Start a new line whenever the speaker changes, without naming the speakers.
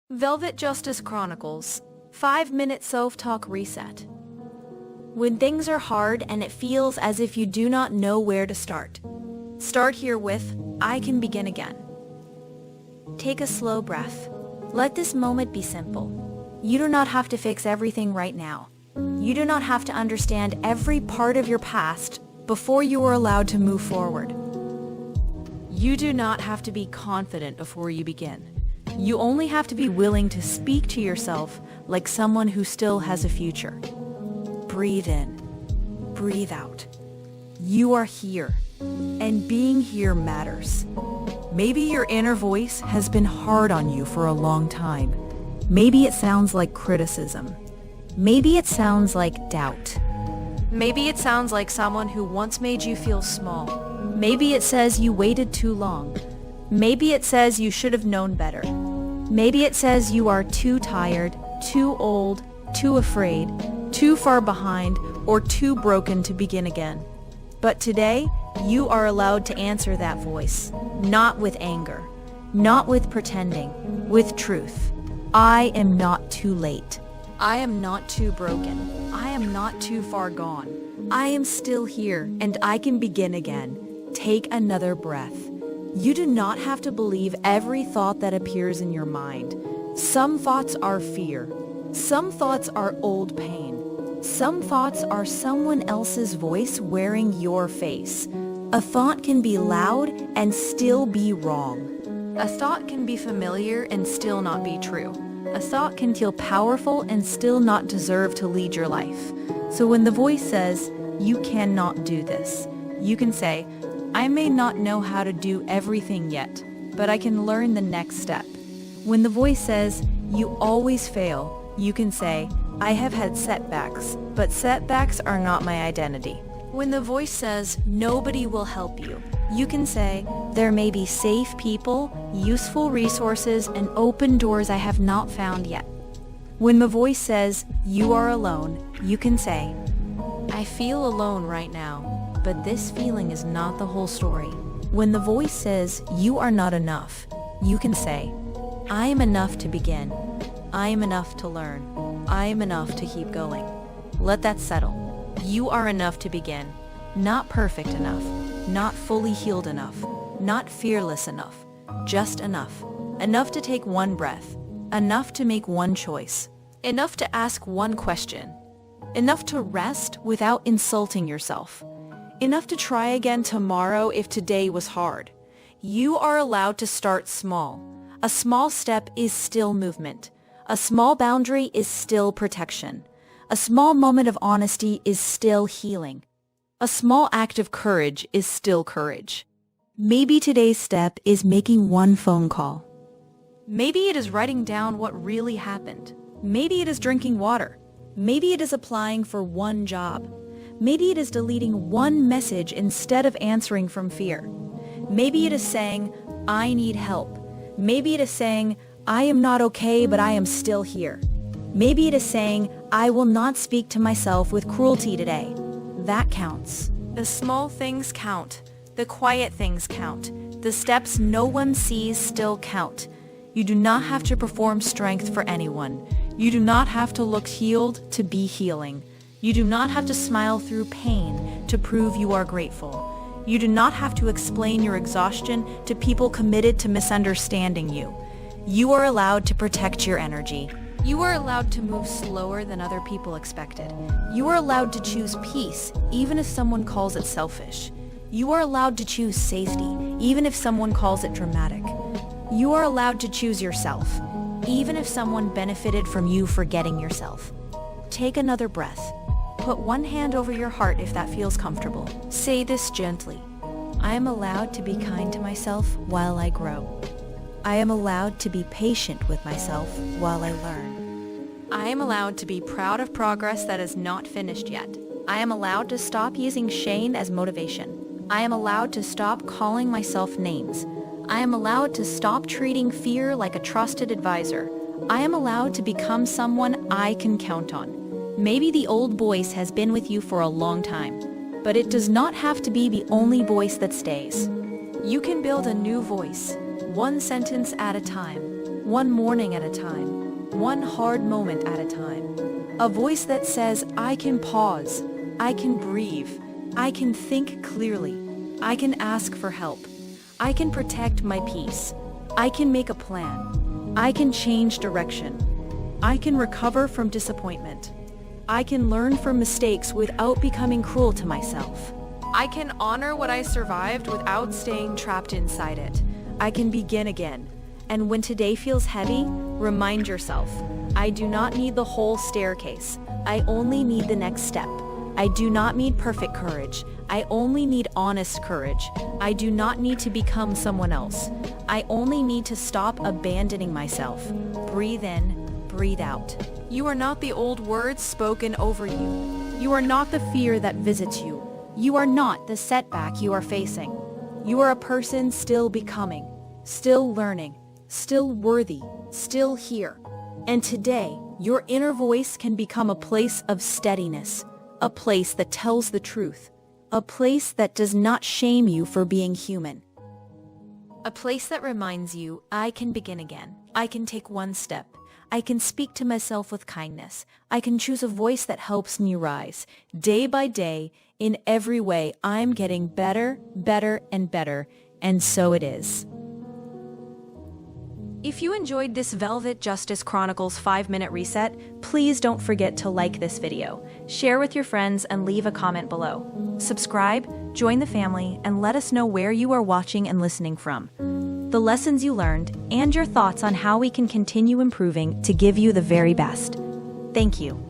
Velvet Justice Chronicles, 5-minute self-talk reset. When things are hard and it feels as if you do not know where to start, start here with, I can begin again. Take a slow breath. Let this moment be simple. You do not have to fix everything right now. You do not have to understand every part of your past before you are allowed to move forward. You do not have to be confident before you begin. You only have to be willing to speak to yourself like someone who still has a future. Breathe in. Breathe out. You are here, and being here matters. Maybe your inner voice has been hard on you for a long time. Maybe it sounds like criticism. Maybe it sounds like doubt. Maybe it sounds like someone who once made you feel small. Maybe it says you waited too long. Maybe it says you should have known better. Maybe it says you are too tired, too old, too afraid, too far behind, or too broken to begin again. But today, you are allowed to answer that voice, not with anger, not with pretending, with truth. I am not too late. I am not too broken. I am not too far gone. I am still here, and I can begin again. Take another breath. You do not have to believe every thought that appears in your mind. Some thoughts are fear. Some thoughts are old pain. Some thoughts are someone else's voice wearing your face. A thought can be loud and still be wrong. A thought can be familiar and still not be true. A thought can feel powerful and still not deserve to lead your life. So when the voice says, you cannot do this, you can say, I may not know how to do everything yet, but I can learn the next step. When the voice says, you always fail, you can say, I have had setbacks, but setbacks are not my identity. When the voice says, nobody will help you, you can say, there may be safe people, useful resources, and open doors I have not found yet. When the voice says, you are alone, you can say, I feel alone right now. But this feeling is not the whole story. When the voice says, you are not enough, you can say, I am enough to begin. I am enough to learn. I am enough to keep going. Let that settle. You are enough to begin. Not perfect enough. Not fully healed enough. Not fearless enough. Just enough. Enough to take one breath. Enough to make one choice. Enough to ask one question. Enough to rest without insulting yourself. Enough to try again tomorrow if today was hard. You are allowed to start small. A small step is still movement. A small boundary is still protection. A small moment of honesty is still healing. A small act of courage is still courage. Maybe today's step is making one phone call. Maybe it is writing down what really happened. Maybe it is drinking water. Maybe it is applying for one job. Maybe it is deleting one message instead of answering from fear. Maybe it is saying, I need help. Maybe it is saying, I am not okay, but I am still here. Maybe it is saying, I will not speak to myself with cruelty today. That counts. The small things count. The quiet things count. The steps no one sees still count. You do not have to perform strength for anyone. You do not have to look healed to be healing. You do not have to smile through pain to prove you are grateful. You do not have to explain your exhaustion to people committed to misunderstanding you. You are allowed to protect your energy. You are allowed to move slower than other people expected. You are allowed to choose peace, even if someone calls it selfish. You are allowed to choose safety, even if someone calls it dramatic. You are allowed to choose yourself, even if someone benefited from you forgetting yourself. Take another breath. Put one hand over your heart if that feels comfortable. Say this gently. I am allowed to be kind to myself while I grow. I am allowed to be patient with myself while I learn. I am allowed to be proud of progress that is not finished yet. I am allowed to stop using shame as motivation. I am allowed to stop calling myself names. I am allowed to stop treating fear like a trusted advisor. I am allowed to become someone I can count on. Maybe the old voice has been with you for a long time, but it does not have to be the only voice that stays. You can build a new voice, one sentence at a time, one morning at a time, one hard moment at a time. A voice that says, I can pause, I can breathe, I can think clearly, I can ask for help, I can protect my peace, I can make a plan, I can change direction, I can recover from disappointment, I can learn from mistakes without becoming cruel to myself. I can honor what I survived without staying trapped inside it. I can begin again. And when today feels heavy, remind yourself, I do not need the whole staircase. I only need the next step. I do not need perfect courage. I only need honest courage. I do not need to become someone else. I only need to stop abandoning myself. Breathe in, breathe out. You are not the old words spoken over you. You are not the fear that visits you. You are not the setback you are facing. You are a person still becoming, still learning, still worthy, still here. And today, your inner voice can become a place of steadiness, a place that tells the truth, a place that does not shame you for being human. A place that reminds you, I can begin again. I can take one step. I can speak to myself with kindness. I can choose a voice that helps me rise. Day by day, in every way, I'm getting better, better, and better, and so it is. If you enjoyed this Velvet Justice Chronicles 5-minute reset, please don't forget to like this video, share with your friends, and leave a comment below. Subscribe, join the family, and let us know where you are watching and listening from, the lessons you learned, and your thoughts on how we can continue improving to give you the very best. Thank you.